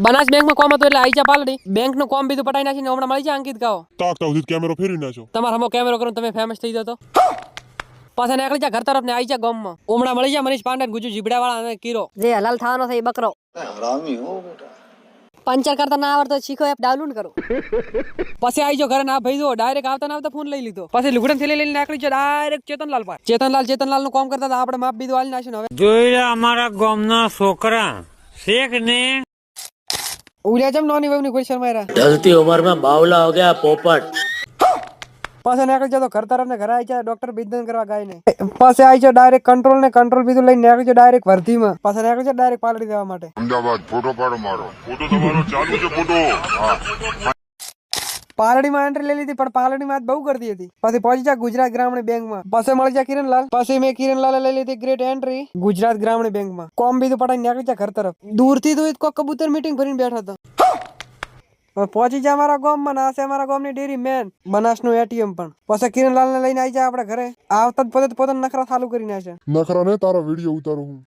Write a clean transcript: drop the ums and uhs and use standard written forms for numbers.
Banas bank માં કોમ હતું એટલે આઈ જા પાલડી બેંક નું કોમ બીજું પટાઈ નાખીને હમણાં મળી જાય અંકિત કાઓ તાક સુધી કેમેરો ફેરવી નાખ્યો તમારા હમો કેમેરો કરો તમે ફેમસ થઈ જતો પાછા નીકળી જા ઘર તરફ ને આઈ જા ગામ માં હમણાં મળી જાય મનીષ પાંડે ગુજુ જીબડા વાળા અને કીરો જે હલાલ થવાનો છે એ બકરો હરામી હો બેટા પંચર કરતા ના આવડતો શીખો એપ ડાઉનલોડ કરો પછી આઈ જો ઘરે ના ભાઈ જો ડાયરેક્ટ આવતા ના આવતા ફોન લઈ લીધો પછી લુગડન થેલી લઈને નીકળી જો ડાયરેક્ટ ચેતનલાલ નું કામ કરતા હતા આપણે માપ બીધું હાલ નાખ્યું હવે જોઈ અમારા ગામના છોકરા શેખ ને ઉલ્યા જમ નોની વહુ ની ક્વેશ્ચન માર્યા ढलती उम्र में बावला हो गया पोपट પાછા નીકળી જતો ઘર તરફ ને ઘરે આવી જાય ડોક્ટર બિદન કરવા ગાય ને પાછા આવી જાય ડાયરેક્ટ કંટ્રોલ બીજું લઈને નીકળી જાય ડાયરેક્ટ વર્ધીમાં પાછા નીકળી જાય ડાયરેક્ટ પાલડી દેવા માટે અમદાવાદ ફોટો પાડો મારો ફોટો તમારો ચાલુ છે ફોટો પાલડીમાં એન્ટ્રી લઈ લીધી પણ પાલડીમાં બહુ કરતી હતી પછી પહોંચી જાય ગુજરાત ગ્રામીણ બેંકમાં પછી મળી જાય કિરણલાલ પછી મેં કિરણલાલ લઈ લીધી ગ્રેટ એન્ટ્રી ગુજરાત ગ્રામીણ બેંકમાં કોમ બીજું પટાઈ નીકળી જાય ઘર તરફ દૂરથી તો કોઈ કબૂતર મીટિંગ ભરીને બેઠો હતો પહોંચી જાય અમારા ગામમાં ના છે અમારા ગામની ડેરી મેન બનાસનું એટીએમ પણ પછી કિરણલાલ ને લઈને આવી જાય આપણે ઘરે આવતા જ પોતે નખરા ચાલુ કરી નાખે નખરા ને તારો વિડીયો ઉતારું હું